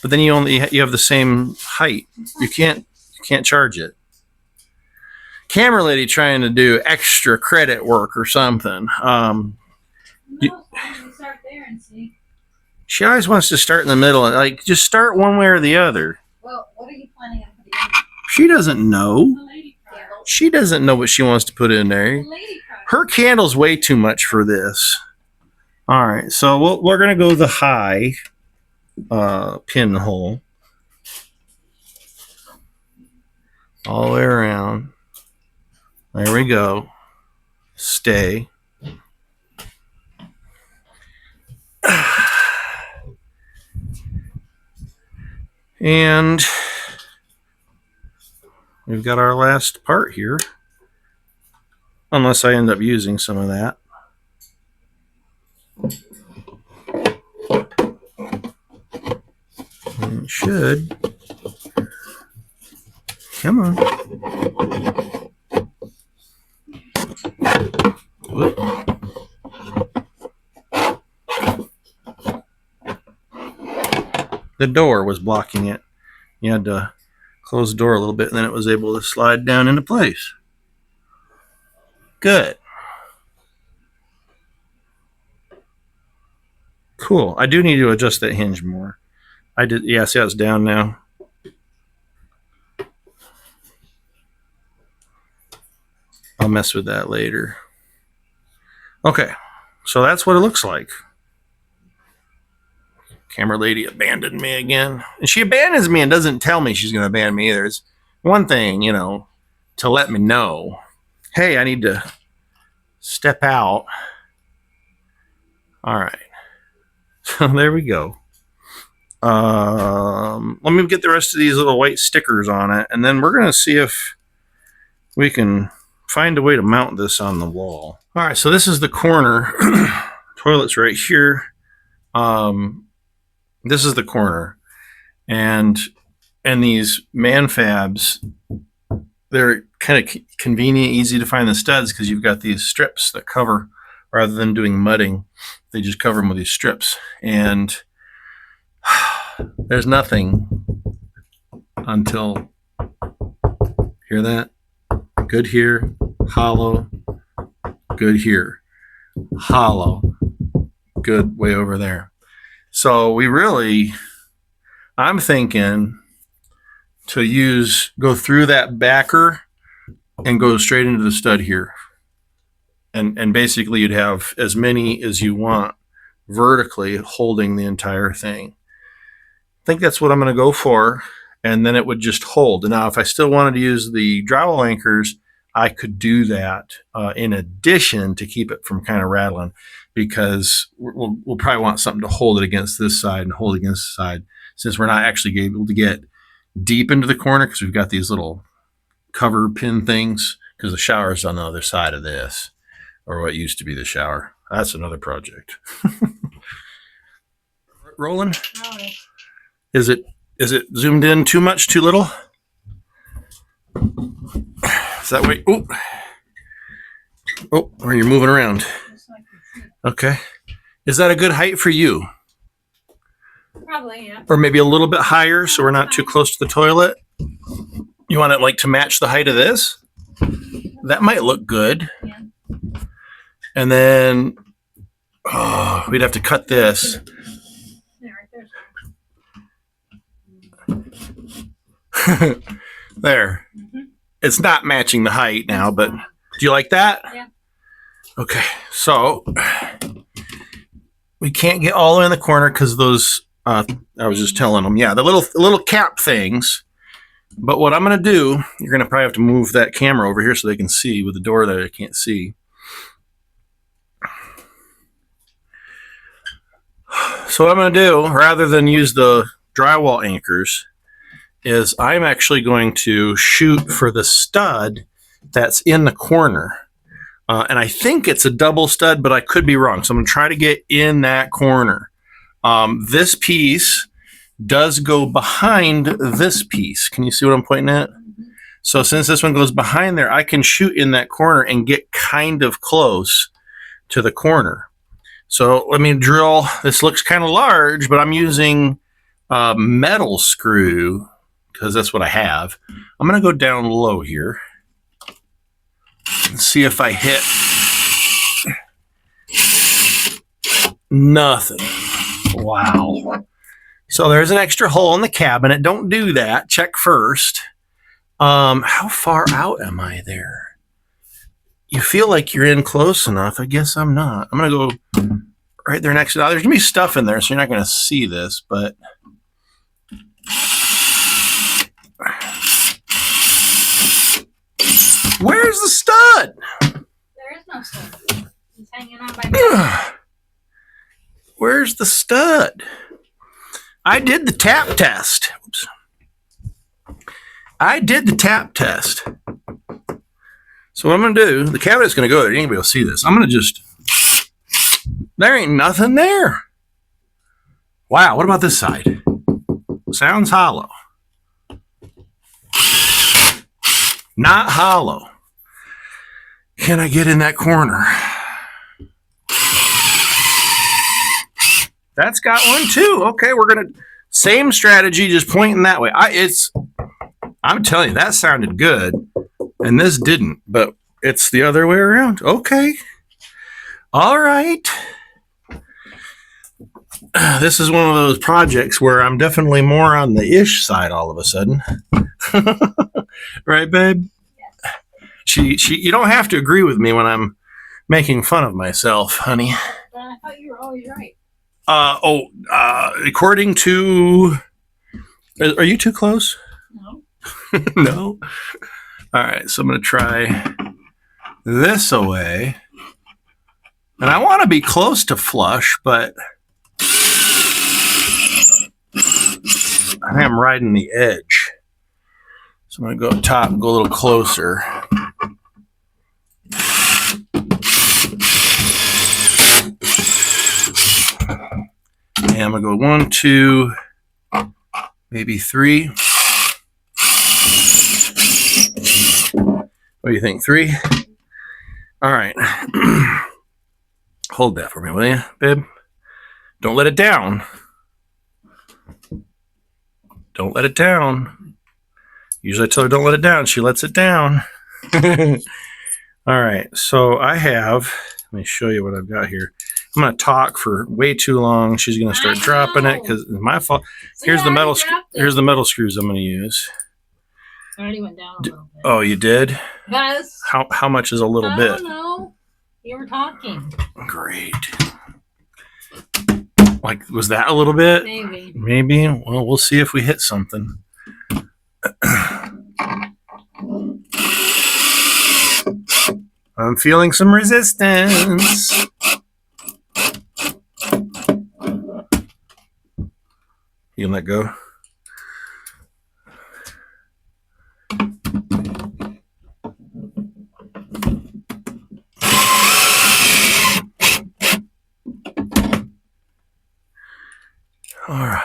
But then you have the same height. You can't charge it. Camera lady trying to do extra credit work or something. No, start there and see. She always wants to start in the middle. Like, just start one way or the other. Well, what are you planning on putting in? She doesn't know. The lady candles. She doesn't know what she wants to put in there. The lady candles. Her candle's way too much for this. All right, so we're going to go the high pinhole all the way around. There we go. Stay. And we've got our last part here. Unless I end up using some of that. And it should. Come on. Whoop. The door was blocking it. You had to close the door a little bit, and then it was able to slide down into place. Good. Cool. I do need to adjust that hinge more. I did. Yeah, see how it's down now? I'll mess with that later. Okay. So that's what it looks like. Camera lady abandoned me again. And she abandons me and doesn't tell me she's going to abandon me either. It's one thing, you know, to let me know. Hey, I need to step out. All right. So there we go. Let me get the rest of these little white stickers on it, and then we're going to see if we can find a way to mount this on the wall. All right, so this is the corner. Toilet's right here. This is the corner. And these manfabs, they're kind of convenient, easy to find the studs because you've got these strips that cover, rather than doing mudding, they just cover them with these strips. And there's nothing until, hear that? Good here, hollow, good here, hollow, good way over there. So I'm thinking to go through that backer and go straight into the stud here. And basically you'd have as many as you want vertically holding the entire thing. I think that's what I'm going to go for. And then it would just hold. Now, if I still wanted to use the drywall anchors, I could do that in addition to keep it from kind of rattling, because we'll probably want something to hold it against this side and hold it against this side, since we're not actually able to get deep into the corner because we've got these little cover pin things, because the shower is on the other side of this, or what used to be the shower. That's another project. Rolling? All right. Is it zoomed in too much, too little? Is that way? Oh, or you're moving around. Okay. Is that a good height for you? Probably, yeah. Or maybe a little bit higher so we're not too close to the toilet? You want it like to match the height of this? That might look good. Yeah. And then we'd have to cut this. Yeah, right there. There. Mm-hmm. It's not matching the height now, but do you like that? Yeah. Okay, so we can't get all the way in the corner because those, I was just telling them, yeah, the little cap things. But what I'm going to do, you're going to probably have to move that camera over here so they can see with the door that I can't see. So what I'm going to do, rather than use the drywall anchors, is I'm actually going to shoot for the stud that's in the corner. And I think it's a double stud, but I could be wrong. So I'm going to try to get in that corner. This piece does go behind this piece. Can you see what I'm pointing at? So since this one goes behind there, I can shoot in that corner and get kind of close to the corner. So let me drill. This looks kind of large, but I'm using a metal screw because that's what I have. I'm going to go down low here and see if I hit nothing. Wow. So there's an extra hole in the cabinet. Don't do that. Check first. How far out am I there? You feel like you're in close enough. I guess I'm not. I'm going to go right there next to it. There's going to be stuff in there, so you're not going to see this, but where's the stud? There is no stud. He's hanging on by the Where's the stud? I did the tap test. Oops. I did the tap test. So what I'm going to do, the cabinet's going to go there. You ain't going to be able to see this. I'm going to just, there ain't nothing there. Wow, what about this side? Sounds hollow. Not hollow. Can I get in that corner? That's got one too. Okay, we're going to, same strategy, just pointing that way. I'm telling you, that sounded good. And this didn't, but it's the other way around. Okay. All right. This is one of those projects where I'm definitely more on the ish side all of a sudden. Right, babe? She, you don't have to agree with me when I'm making fun of myself, honey. I thought you were always right. According to, are you too close? No. No. All right, so I'm going to try this away. And I want to be close to flush, but I am riding the edge. So I'm going to go up top and go a little closer. And I'm going to go 1, 2, maybe 3. What do you think? 3? All right. Hold that for me, will you, babe? Don't let it down. Don't let it down. Usually I tell her don't let it down. She lets it down. All right. So I have, let me show you what I've got here. I'm going to talk for way too long. She's going to start dropping it because it's my fault. Here's the metal. Here's the metal screws I'm going to use. I already went down a little bit. Oh, you did? Yes. How much is a little bit? I don't know. You were talking. Great. Like, was that a little bit? Maybe. Maybe. Well, we'll see if we hit something. I'm feeling some resistance. You can let go. All right.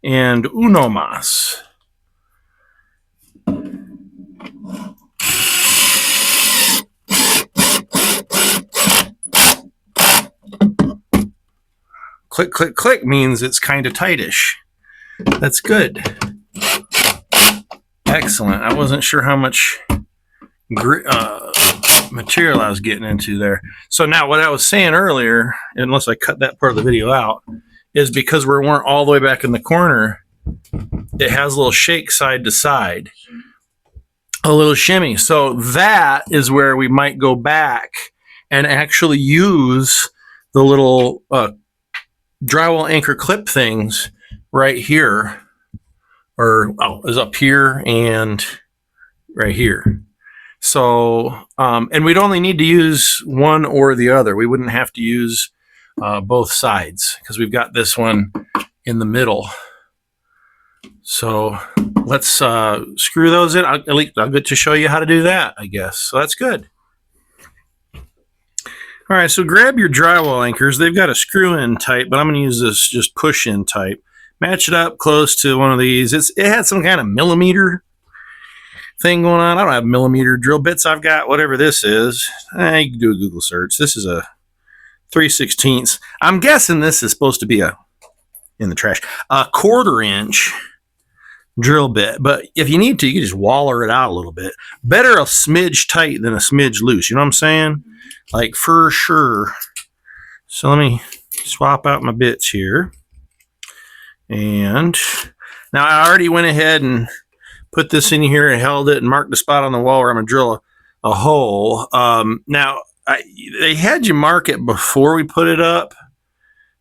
And uno más. Click, click, click means it's kind of tightish. That's good. Excellent. I wasn't sure how much material I was getting into there. So now what I was saying earlier, unless I cut that part of the video out, is because we weren't all the way back in the corner, it has a little shake side to side. A little shimmy. So that is where we might go back and actually use the little drywall anchor clip things right here, or is up here and right here. So, and we'd only need to use one or the other. We wouldn't have to use both sides because we've got this one in the middle. So let's screw those in. I'll get to show you how to do that, I guess. So that's good. All right, so grab your drywall anchors. They've got a screw-in type, but I'm going to use this just push-in type. Match it up close to one of these. It had some kind of millimeter thing going on. I don't have millimeter drill bits. I've got whatever this is. You can do a Google search. This is a 3/16. I'm guessing this is supposed to be in the trash, a 1/4 inch drill bit. But if you need to, you can just waller it out a little bit. Better a smidge tight than a smidge loose. You know what I'm saying? Like for sure. So let me swap out my bits here. And now I already went ahead and put this in here and held it and marked the spot on the wall where I'm going to drill a hole. Now, they had you mark it before we put it up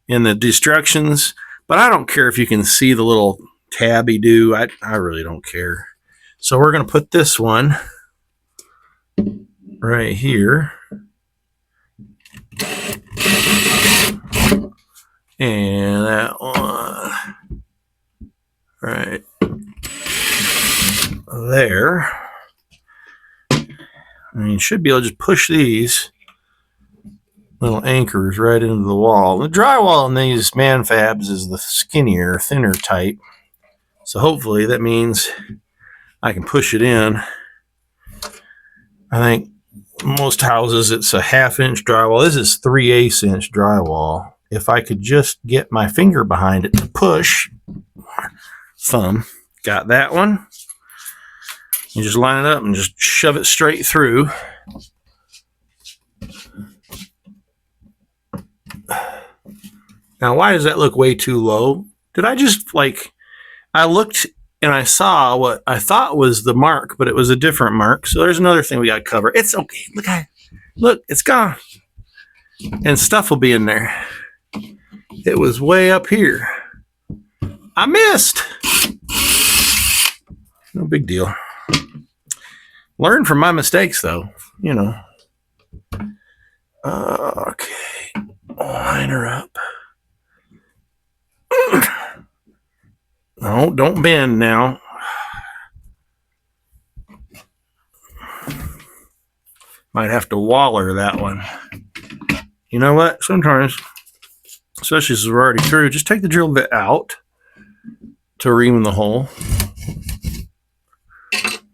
in the instructions, but I don't care if you can see the little tabby do. I really don't care. So we're going to put this one right here. And that one right there. And you should be able to just push these little anchors right into the wall. The drywall in these manfabs is the skinnier, thinner type. So hopefully that means I can push it in. I think most houses it's a 1/2 inch drywall. This is 3/8 inch drywall. If I could just get my finger behind it to push, thumb, got that one. You just line it up and just shove it straight through. Now, why does that look way too low? Did I just I looked and I saw what I thought was the mark, but it was a different mark. So there's another thing we got to cover. It's okay. Look, it's gone. And stuff will be in there. It was way up here. I missed. No big deal. Learn from my mistakes, though. You know. Okay. Line her up. No, don't bend now. Might have to waller that one. You know what? Sometimes, especially since we're already through, just take the drill bit out to ream the hole.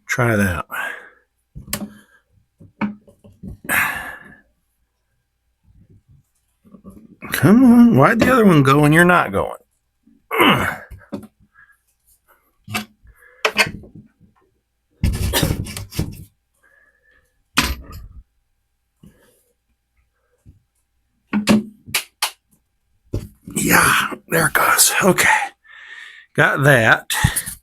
Try that. Come on. Why'd the other one go and you're not going? Yeah, there it goes. Okay. Got that.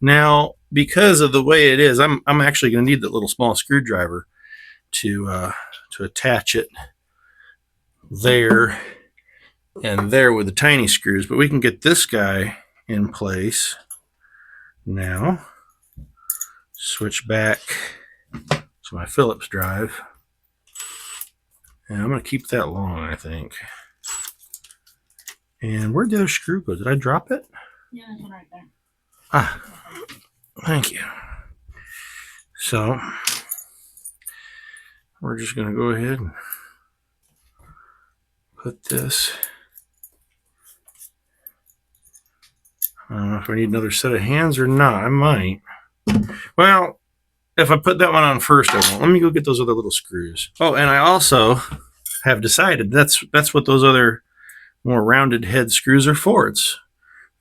Now, because of the way it is, I'm actually going to need that little small screwdriver to attach it there and there with the tiny screws. But we can get this guy in place now. Switch back to my Phillips drive. And I'm going to keep that long, I think. And where'd the other screw go? Did I drop it? Yeah, there's one right there. Ah, thank you. So, we're just going to go ahead and put this. I don't know if I need another set of hands or not. I might. Well, if I put that one on first, I won't. Let me go get those other little screws. Oh, and I also have decided that's what those other more rounded head screws are for.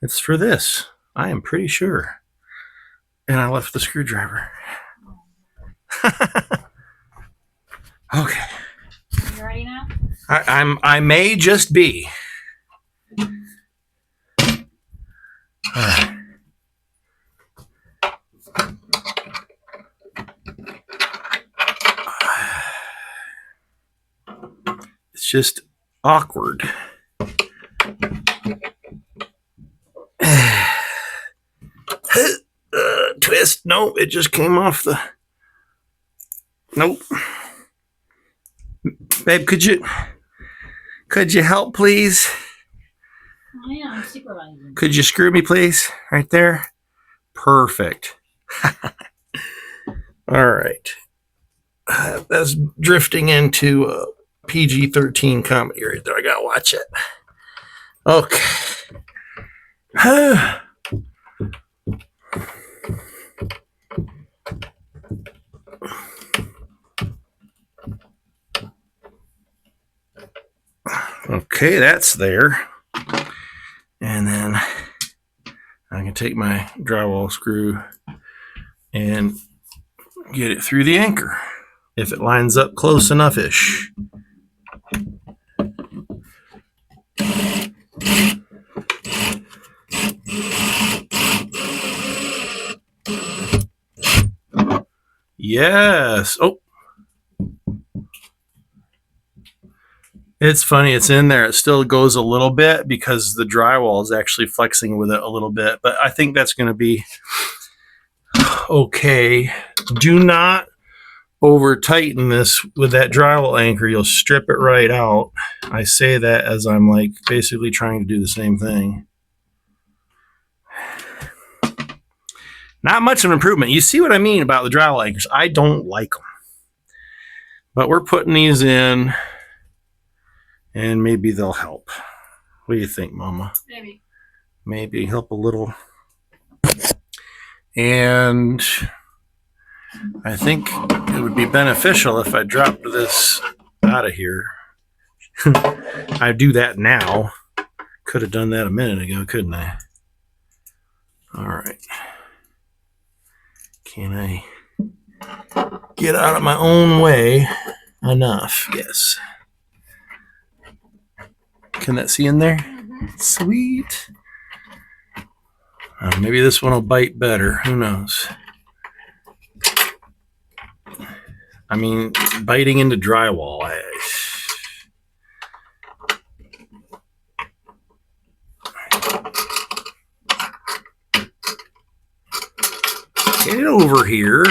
It's for this. I am pretty sure. And I left the screwdriver. Okay. You ready now? I may just be. It's just awkward. Twist. Nope, it just came off the. Nope. Babe, could you help, please? Oh, yeah, I'm supervising. Could you screw me, please? Right there. Perfect. All right. That's drifting into a PG-13 comedy right there. I gotta watch it. Okay. Okay, that's there. And then I can take my drywall screw and get it through the anchor if it lines up close enough-ish. Yes. Oh, it's funny. It's in there. It still goes a little bit because the drywall is actually flexing with it a little bit, but I think that's going to be okay. Do not over tighten this with that drywall anchor. You'll strip it right out. I say that as I'm like basically trying to do the same thing. Not much of an improvement. You see what I mean about the drywall anchors? I don't like them. But we're putting these in, and maybe they'll help. What do you think, Mama? Maybe. Maybe help a little. And I think it would be beneficial if I dropped this out of here. I do that now. Could have done that a minute ago, couldn't I? All right. Can I get out of my own way enough? Yes. Can that see in there? Mm-hmm. Sweet. Maybe this one will bite better. Who knows? I mean, biting into drywall. Get it over here.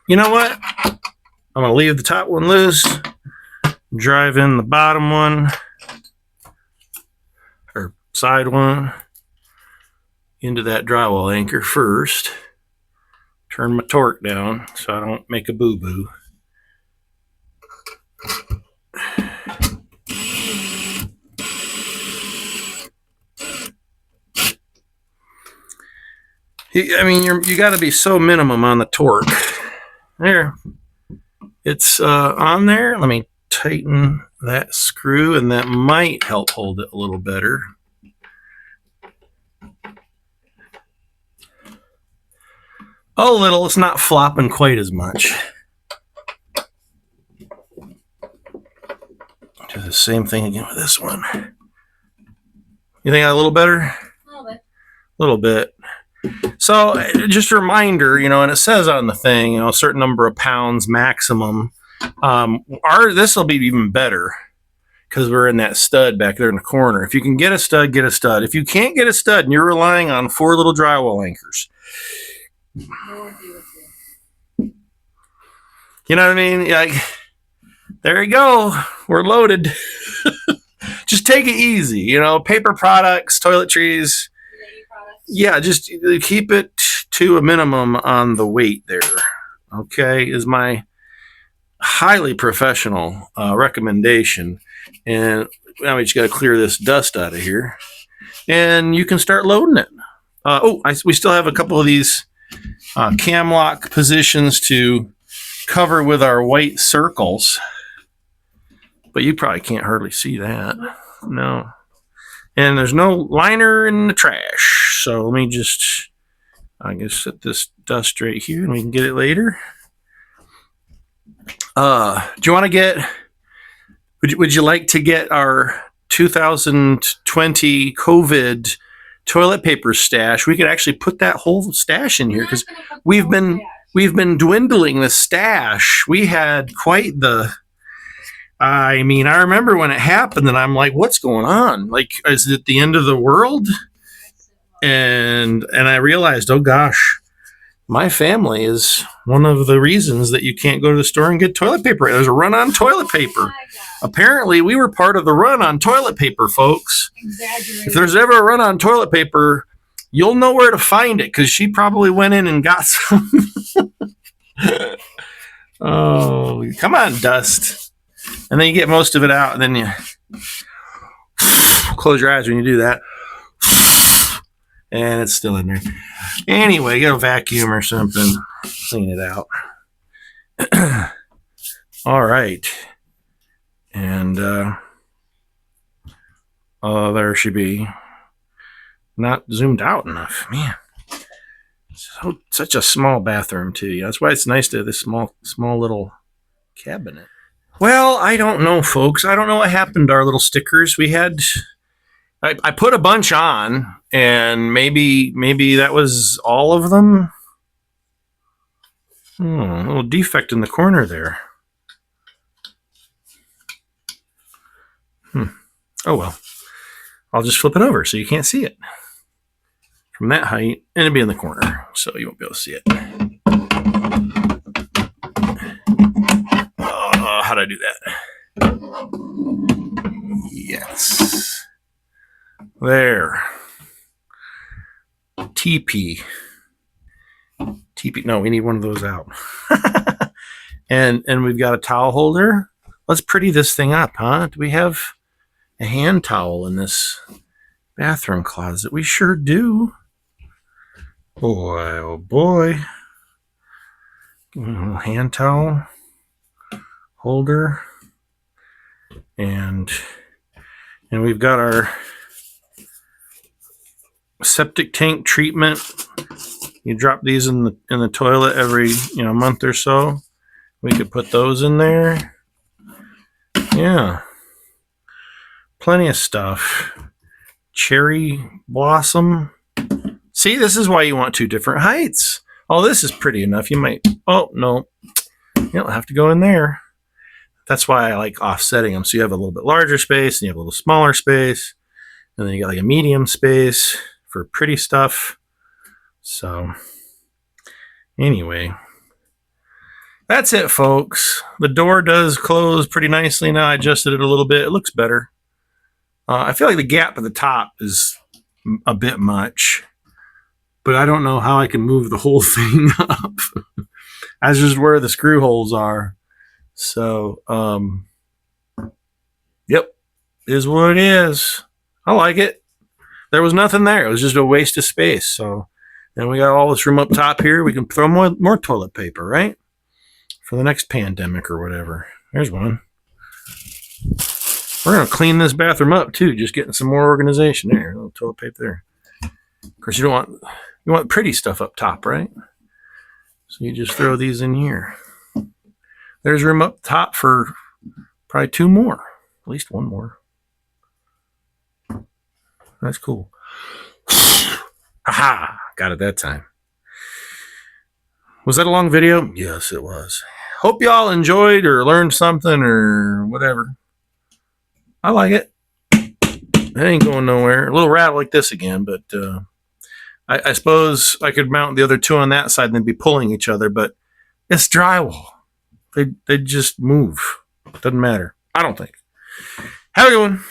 You know what? I'm going to leave the top one loose. Drive in the bottom one. Or side one. Into that drywall anchor first. Turn my torque down so I don't make a boo-boo. I mean, you got to be so minimum on the torque. There. It's on there. Let me tighten that screw, and that might help hold it a little better. A little. It's not flopping quite as much. Do the same thing again with this one. You think a little better? A little bit. A little bit. So just a reminder, and it says on the thing, a certain number of pounds maximum. This will be even better because we're in that stud back there in the corner. If you can get a stud, get a stud. If you can't get a stud and you're relying on 4 little drywall anchors, you know what I mean? Like, there you go. We're loaded. Just take it easy. Paper products, toiletries. Yeah, just keep it to a minimum on the weight there. Okay, is my highly professional recommendation. And now we just got to clear this dust out of here. And you can start loading it. We still have a couple of these cam lock positions to cover with our white circles. But you probably can't hardly see that. No. And there's no liner in the trash. So let me I can set this dust right here and we can get it later. Do you want to would you like to get our 2020 COVID toilet paper stash? We could actually put that whole stash in here because we've been dwindling the stash. We had quite I remember when it happened and I'm like, what's going on? Like, is it the end of the world? And I realized, oh gosh, my family is one of the reasons that you can't go to the store and get toilet paper. There's a run on toilet paper. Apparently, we were part of the run on toilet paper, folks. If there's ever a run on toilet paper, you'll know where to find it because she probably went in and got some. Oh, come on, dust. And then you get most of it out, and then you close your eyes when you do that. And it's still in there. Anyway, get a vacuum or something. Clean it out. All right. And There she be. Not zoomed out enough, man. Such a small bathroom too. That's why it's nice to have this small little cabinet. Well, I don't know, folks. I don't know what happened to our little stickers. I put a bunch on, and maybe that was all of them. A little defect in the corner there. Oh well. I'll just flip it over so you can't see it from that height, and it'll be in the corner, so you won't be able to see it. How'd I do that? Yes. There. TP. No, we need one of those out. and we've got a towel holder. Let's pretty this thing up, huh? Do we have a hand towel in this bathroom closet? We sure do. Boy, oh boy. Hand towel holder. And we've got our septic tank treatment. You drop these in the toilet every month or so. We could put those in there. Yeah. Plenty of stuff. Cherry blossom. See, this is why you want two different heights. Oh, this is pretty enough. You might, oh, no. You don't have to go in there. That's why I like offsetting them. So you have a little bit larger space and you have a little smaller space. And then you got like a medium space for pretty stuff. So, anyway. That's it, folks. The door does close pretty nicely now. I adjusted it a little bit. It looks better. I feel like the gap at the top is a bit much. But I don't know how I can move the whole thing up. That's just where the screw holes are. So, yep, is what it is. I like it. There was nothing there. It was just a waste of space. So, and we got all this room up top here. We can throw more toilet paper, right? For the next pandemic or whatever. There's one. We're going to clean this bathroom up, too. Just getting some more organization there. A little toilet paper there. Of course, you want pretty stuff up top, right? So you just throw these in here. There's room up top for probably two more. At least one more. That's cool. Aha! Got it that time. Was that a long video? Yes, it was. Hope y'all enjoyed or learned something or whatever. I like it. It ain't going nowhere. A little rattle like this again, but I suppose I could mount the other two on that side and they'd be pulling each other, but it's drywall. They just move. Doesn't matter. I don't think. Have a good one.